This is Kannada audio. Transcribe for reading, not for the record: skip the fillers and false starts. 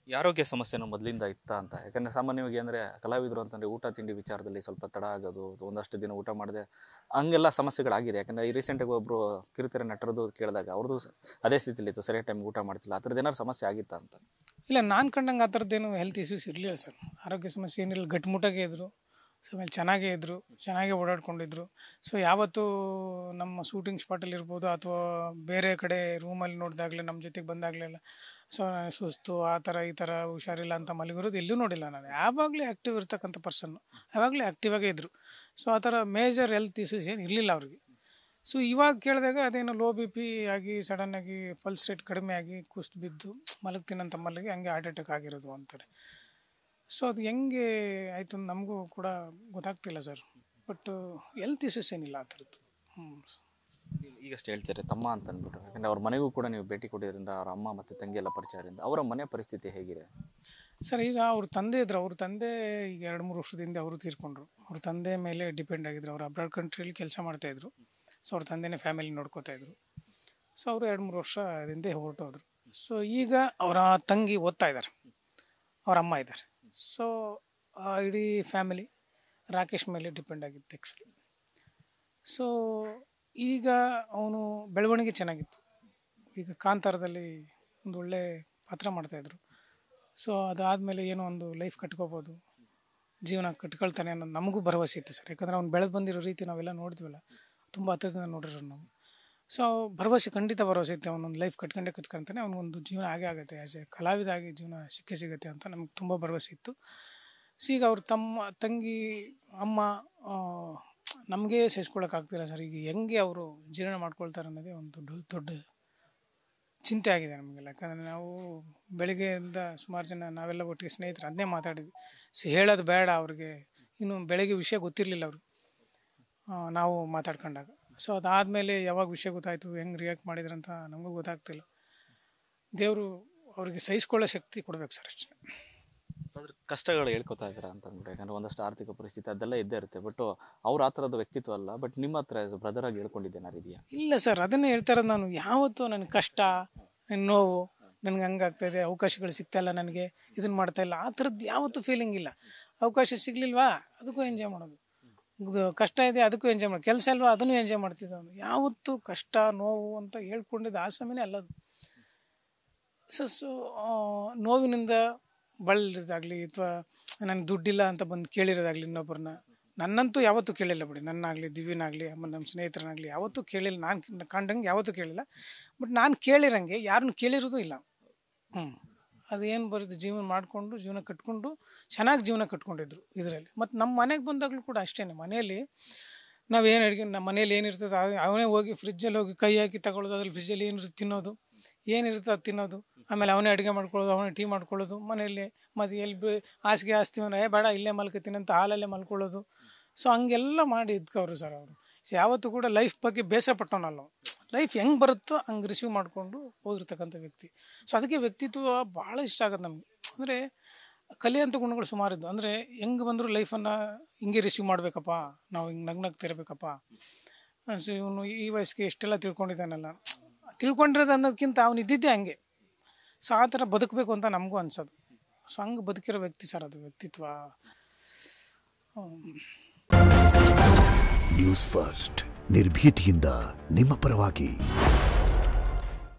ಈ ಆರೋಗ್ಯ ಸಮಸ್ಯೆನೂ ಮೊದಲಿಂದ ಇತ್ತಾ ಅಂತ? ಯಾಕಂದರೆ ಸಾಮಾನ್ಯವಾಗಿ ಅಂದರೆ ಕಲಾವಿದರು ಅಂತಂದರೆ ಊಟ ತಿಂಡಿ ವಿಚಾರದಲ್ಲಿ ಸ್ವಲ್ಪ ತಡ ಆಗೋದು, ಒಂದಷ್ಟು ದಿನ ಊಟ ಮಾಡದೆ ಹಂಗೆಲ್ಲ ಸಮಸ್ಯೆಗಳಾಗಿದೆ. ಯಾಕಂದರೆ ಈ ರೀಸೆಂಟಾಗಿ ಒಬ್ಬರು ಕಿರುತೆರೆ ನಟರದ್ದು ಕೇಳಿದಾಗ ಅವ್ರದ್ದು ಅದೇ ಸ್ಥಿತಿಲಿತ್ತು, ಸರಿಯಾದ ಟೈಮ್ಗೆ ಊಟ ಮಾಡ್ತಿಲ್ಲ. ಆ ಥರದ್ದು ಏನಾದ್ರು ಸಮಸ್ಯೆ ಆಗಿತ್ತಾ ಅಂತ? ಇಲ್ಲ, ನಾನು ಕಂಡಂಗೆ ಆ ಥರದ್ದೇನು ಹೆಲ್ತ್ ಇಶ್ಯೂಸ್ ಇರಲಿಲ್ಲ ಸರ್. ಆರೋಗ್ಯ ಸಮಸ್ಯೆ ಏನಿಲ್ಲ, ಗಟ್ಟಿಮುಟ್ಟಾಗೇ ಇದ್ದರು. ಸೊ ಆಮೇಲೆ ಚೆನ್ನಾಗೇ ಇದ್ದರು, ಚೆನ್ನಾಗೇ ಓಡಾಡ್ಕೊಂಡಿದ್ರು. ಸೊ ಯಾವತ್ತೂ ನಮ್ಮ ಶೂಟಿಂಗ್ ಸ್ಪಾಟಲ್ಲಿ ಇರ್ಬೋದು ಅಥವಾ ಬೇರೆ ಕಡೆ ರೂಮಲ್ಲಿ ನೋಡಿದಾಗಲೇ ನಮ್ಮ ಜೊತೆಗೆ ಬಂದಾಗಲೆಲ್ಲ ಸೊ ಸುಸ್ತು ಆ ಥರ ಈ ಥರ ಹುಷಾರಿಲ್ಲ ಅಂತ ಮಲಗಿರೋದು ಎಲ್ಲೂ ನೋಡಿಲ್ಲ ನಾನು. ಯಾವಾಗಲೂ ಆ್ಯಕ್ಟಿವ್ ಇರ್ತಕ್ಕಂಥ ಪರ್ಸನ್ನು, ಯಾವಾಗಲೂ ಆ್ಯಕ್ಟಿವಾಗೇ ಇದ್ದರು. ಸೊ ಆ ಥರ ಮೇಜರ್ ಹೆಲ್ತ್ ಇಶ್ಯೂಸ್ ಏನು ಇರಲಿಲ್ಲ ಅವ್ರಿಗೆ. ಸೊ ಇವಾಗ ಕೇಳಿದಾಗ ಅದೇನೋ ಲೋ ಬಿ ಪಿ ಆಗಿ ಸಡನ್ನಾಗಿ ಪಲ್ಸ್ ರೇಟ್ ಕಡಿಮೆ ಆಗಿ ಕುಸ್ದು ಬಿದ್ದು ಮಲಗ್ತೀನಂತ ಮಲಗಿ ಹಂಗೆ ಹಾರ್ಟ್ ಅಟ್ಯಾಕ್ ಆಗಿರೋದು ಅಂತಾರೆ. ಸೊ ಅದು ಹೆಂಗೆ ಆಯಿತು ನಮಗೂ ಕೂಡ ಗೊತ್ತಾಗ್ತಿಲ್ಲ ಸರ್. ಬಟ್ ಹೆಲ್ತ್ ಇಶ್ಯೂಸ್ ಏನಿಲ್ಲ ಆ ಥರದ್ದು. ಈಗಷ್ಟು ಹೇಳ್ತಾರೆ ತಮ್ಮ ಅಂತ ಅಂದ್ಬಿಟ್ಟು, ಯಾಕಂದರೆ ಅವ್ರ ಮನೆಗೂ ಕೂಡ ನೀವು ಭೇಟಿ ಕೊಟ್ಟಿದ್ದರಿಂದ ಅವ್ರ ಅಮ್ಮ ಮತ್ತು ತಂಗಿ ಎಲ್ಲ ಪರಿಚಯದಿಂದ ಅವರ ಮನೆ ಪರಿಸ್ಥಿತಿ ಹೇಗಿದೆ ಸರ್? ಈಗ ಅವ್ರ ತಂದೆ ಇದ್ರು, ಅವ್ರ ತಂದೆ ಈಗ 2-3 ವರ್ಷದಿಂದ ಅವರು ತೀರ್ಕೊಂಡ್ರು. ಅವ್ರ ತಂದೆ ಮೇಲೆ ಡಿಪೆಂಡ್ ಆಗಿದ್ರು. ಅವ್ರು ಅಬ್ರಾಡ್ ಕಂಟ್ರಿಯಲ್ಲಿ ಕೆಲಸ ಮಾಡ್ತಾಯಿದ್ರು. ಸೊ ಅವ್ರ ತಂದೆನೇ ಫ್ಯಾಮಿಲಿ ನೋಡ್ಕೋತಾಯಿದ್ರು. ಸೊ ಅವರು 2-3 ವರ್ಷದಿಂದ ಹೊರಟೋದ್ರು. ಸೊ ಈಗ ಅವರ ತಂಗಿ ಓದ್ತಾ ಇದ್ದಾರೆ, ಅವ್ರ ಅಮ್ಮ ಇದ್ದಾರೆ. ಸೊ ಇಡೀ ಫ್ಯಾಮಿಲಿ ರಾಕೇಶ್ ಮೇಲೆ ಡಿಪೆಂಡ್ ಆಗಿತ್ತು ಆ್ಯಕ್ಚುಲಿ. ಸೊ ಈಗ ಅವನು ಬೆಳವಣಿಗೆ ಚೆನ್ನಾಗಿತ್ತು. ಈಗ ಕಾಂತಾರದಲ್ಲಿ ಒಂದು ಒಳ್ಳೆ ಪಾತ್ರ ಮಾಡ್ತಾಯಿದ್ರು. ಸೊ ಅದಾದಮೇಲೆ ಏನೋ ಒಂದು ಲೈಫ್ ಕಟ್ಕೋಬೋದು, ಜೀವನ ಕಟ್ಕೊಳ್ತಾನೆ ಅನ್ನೋದು ನಮಗೂ ಭರವಸೆ ಇತ್ತು ಸರ್. ಯಾಕಂದರೆ ಅವ್ನು ಬೆಳೆದು ಬಂದಿರೋ ರೀತಿ ನಾವೆಲ್ಲ ನೋಡಿದ್ವಲ್ಲ, ತುಂಬ ಹತ್ತಿರದಿಂದ ನೋಡಿರೋರು ನಾವು. ಸೊ ಭರವಸೆ, ಖಂಡಿತ ಭರವಸೆ ಇತ್ತು ಅವನೊಂದು ಲೈಫ್ ಕಟ್ಕೊಂತಾನೆ, ಅವನಿಗೊಂದು ಜೀವನ ಆಗೇ ಆಗುತ್ತೆ, ಆ್ಯಸ್ ಎ ಕಲಾವಿದ ಆಗಿ ಜೀವನ ಸಿಗುತ್ತೆ ಅಂತ ನಮ್ಗೆ ತುಂಬ ಭರವಸೆ ಇತ್ತು. ಸೊ ಈಗ ಅವ್ರ ತಂಗಿ ಅಮ್ಮ ನಮಗೇ ಸಹಿಸ್ಕೊಳ್ಳೋಕ್ಕಾಗ್ತಿಲ್ಲ ಸರ್. ಈಗ ಹೆಂಗೆ ಅವರು ಜೀವನ ಮಾಡ್ಕೊಳ್ತಾರೆ ಅನ್ನೋದೇ ಒಂದು ದೊಡ್ಡ ಚಿಂತೆ ಆಗಿದೆ ನಮಗೆಲ್ಲ. ಯಾಕಂದರೆ ನಾವು ಬೆಳಗ್ಗೆಯಿಂದ ಸುಮಾರು ಜನ ನಾವೆಲ್ಲ ಒಟ್ಟಿಗೆ ಸ್ನೇಹಿತರು ಅದನ್ನೇ ಮಾತಾಡಿದ್ವಿ. ಸೊ ಹೇಳೋದು ಬೇಡ ಅವ್ರಿಗೆ, ಇನ್ನು ಬೆಳಗ್ಗೆ ವಿಷಯ ಗೊತ್ತಿರಲಿಲ್ಲ ಅವ್ರಿಗೆ ನಾವು ಮಾತಾಡ್ಕೊಂಡಾಗ. ಸೊ ಅದಾದಮೇಲೆ ಯಾವಾಗ ವಿಷಯ ಗೊತ್ತಾಯಿತು, ಹೆಂಗೆ ರಿಯಾಕ್ಟ್ ಮಾಡಿದ್ರಂತ ನಮಗೂ ಗೊತ್ತಾಗ್ತಿಲ್ಲ. ದೇವರು ಅವ್ರಿಗೆ ಸಹಿಸ್ಕೊಳ್ಳೋ ಶಕ್ತಿ ಕೊಡ್ಬೇಕು ಸರ್, ಅಷ್ಟೇ. ಅದ್ರ ಕಷ್ಟಗಳು ಹೇಳ್ಕೊತಾ ಇದ್ದೀರಾ ಅಂತ ಅಂದ್ಬಿಟ್ಟು, ಯಾಕಂದರೆ ಒಂದಷ್ಟು ಆರ್ಥಿಕ ಪರಿಸ್ಥಿತಿ ಅದೆಲ್ಲ ಇದ್ದೇ ಇರುತ್ತೆ. ಬಟ್ ಅವ್ರು ಆ ಥರದ ವ್ಯಕ್ತಿತ್ವ ಅಲ್ಲ, ಬಟ್ ನಿಮ್ಮ ಹತ್ರ ಆಸ್ ಬ್ರದರ್ ಆಗಿ ಹೇಳ್ಕೊಂಡಿದ್ದೇನಾರು ಇದೆಯಾ? ಇಲ್ಲ ಸರ್, ಅದನ್ನೇ ಹೇಳ್ತಾ ಇರೋದು ನಾನು. ಯಾವತ್ತೂ ನನಗೆ ಕಷ್ಟ, ನನ್ನ ನೋವು, ನನಗೆ ಹಂಗಾಗ್ತಾಯಿದೆ, ಅವಕಾಶಗಳು ಸಿಗ್ತಾಯಿಲ್ಲ, ನನಗೆ ಇದನ್ನು ಮಾಡ್ತಾಯಿಲ್ಲ, ಆ ಥರದ್ದು ಯಾವತ್ತೂ ಫೀಲಿಂಗ್ ಇಲ್ಲ. ಅವಕಾಶ ಸಿಗಲಿಲ್ವಾ, ಅದಕ್ಕೂ ಎಂಜಾಯ್ ಮಾಡೋದು. ಕಷ್ಟ ಇದೆ, ಅದಕ್ಕೂ ಎಂಜಾಯ್ ಮಾಡೋದು. ಕೆಲಸ ಅಲ್ವಾ, ಅದನ್ನು ಎಂಜಾಯ್ ಮಾಡ್ತಿದ್ದ ಅವನು. ಯಾವತ್ತೂ ಕಷ್ಟ ನೋವು ಅಂತ ಹೇಳ್ಕೊಂಡಿದ್ದು ಆ ಸಮಯನೇ ಅಲ್ಲದು. ಸೊ ನೋವಿನಿಂದ ಬಳಲಿರೋದಾಗಲಿ ಅಥವಾ ನನಗೆ ದುಡ್ಡಿಲ್ಲ ಅಂತ ಬಂದು ಕೇಳಿರೋದಾಗಲಿ ಇನ್ನೊಬ್ಬರನ್ನ, ನನ್ನಂತೂ ಯಾವತ್ತೂ ಕೇಳಿಲ್ಲ ಬಿಡಿ. ನನ್ನಾಗಲಿ ದಿವ್ಯನಾಗಲಿ ನಮ್ಮ ಸ್ನೇಹಿತರನ್ನಾಗಲಿ ಯಾವತ್ತೂ ಕೇಳಿಲ್ಲ. ನಾನು ಕಂಡಂಗೆ ಯಾವತ್ತೂ ಕೇಳಿಲ್ಲ. ಬಟ್ ನಾನು ಕೇಳಿರಂಗೆ ಯಾರನ್ನು ಕೇಳಿರೋದು ಇಲ್ಲ. ಅದೇನು ಬರೋದು, ಜೀವನ ಮಾಡಿಕೊಂಡು ಜೀವನ ಕಟ್ಕೊಂಡು ಚೆನ್ನಾಗಿ ಜೀವನ ಕಟ್ಕೊಂಡಿದ್ರು ಇದರಲ್ಲಿ. ಮತ್ತು ನಮ್ಮ ಮನೆಗೆ ಬಂದಾಗಲೂ ಕೂಡ ಅಷ್ಟೇ. ಮನೆಯಲ್ಲಿ ನಾವೇನು ಅಡುಗೆ, ನಮ್ಮ ಮನೇಲಿ ಏನಿರ್ತದೆ ಅವನೇ ಹೋಗಿ ಫ್ರಿಜ್ಜಲ್ಲಿ ಹೋಗಿ ಕೈ ಹಾಕಿ ತಗೊಳ್ಳೋದು, ಅದ್ರಲ್ಲಿ ಫ್ರಿಜ್ಜಲ್ಲಿ ಏನಿರುತ್ತೆ ತಿನ್ನೋದು, ಏನಿರುತ್ತೆ ಅದು ತಿನ್ನೋದು. ಆಮೇಲೆ ಅವನೇ ಅಡುಗೆ ಮಾಡ್ಕೊಳ್ಳೋದು, ಅವನೇ ಟೀ ಮಾಡ್ಕೊಳ್ಳೋದು ಮನೆಯಲ್ಲಿ. ಮತ್ತು ಎಲ್ಲಿ ಹಾಸಿಗೆ ಹಾಸ್ತೀವನ ಬೇಡ ಇಲ್ಲೇ ಮಲ್ಕೋತೀನಿ ಅಂತ ಹಾಲಲ್ಲೇ ಮಲ್ಕೊಳ್ಳೋದು. ಸೊ ಹಂಗೆಲ್ಲ ಮಾಡಿ ಇದ್ಕವ್ರು ಸರ್ ಅವರು. ಸೊ ಯಾವತ್ತೂ ಕೂಡ ಲೈಫ್ ಬಗ್ಗೆ ಬೇಸರ ಪಟ್ಟವನಲ್ಲ. ಲೈಫ್ ಹೆಂಗೆ ಬರುತ್ತೋ ಹಂಗೆ ರಿಸೀವ್ ಮಾಡಿಕೊಂಡು ಹೋಗಿರ್ತಕ್ಕಂಥ ವ್ಯಕ್ತಿ. ಸೊ ಅದಕ್ಕೆ ವ್ಯಕ್ತಿತ್ವ ಭಾಳ ಇಷ್ಟ ಆಗೋದು ನಮಗೆ. ಅಂದರೆ ಕಲಿಯೋಂಥ ಗುಣಗಳು ಸುಮಾರಿದ್ದು. ಅಂದರೆ ಹೆಂಗೆ ಬಂದರೂ ಲೈಫನ್ನು ಹಿಂಗೆ ರಿಸೀವ್ ಮಾಡಬೇಕಪ್ಪ, ನಾವು ಹಿಂಗೆ ನಗ್ನಗ್ತಿರ್ಬೇಕಪ್ಪ. ಸೊ ಇವನು ಈ ವಯಸ್ಸಿಗೆ ಎಷ್ಟೆಲ್ಲ ತಿಳ್ಕೊಂಡಿದ್ದಾನಲ್ಲ, ತಿಳ್ಕೊಂಡಿರೋದು ಅನ್ನೋದಕ್ಕಿಂತ ಅವನು ಇದ್ದಿದ್ದೇ ಹಂಗೆ. ಸೊ ಆ ಥರ ಬದುಕಬೇಕು ಅಂತ ನಮಗೂ ಅನ್ಸೋದು. ಸೊ ಹಂಗೆ ಬದುಕಿರೋ ವ್ಯಕ್ತಿ ಸರ್ ಅದು ವ್ಯಕ್ತಿತ್ವ. ನ್ಯೂಸ್ ಫಸ್ಟ್, ನಿರ್ಭೀತಿಯಿಂದ ನಿಮ್ಮ ಪರವಾಗಿ.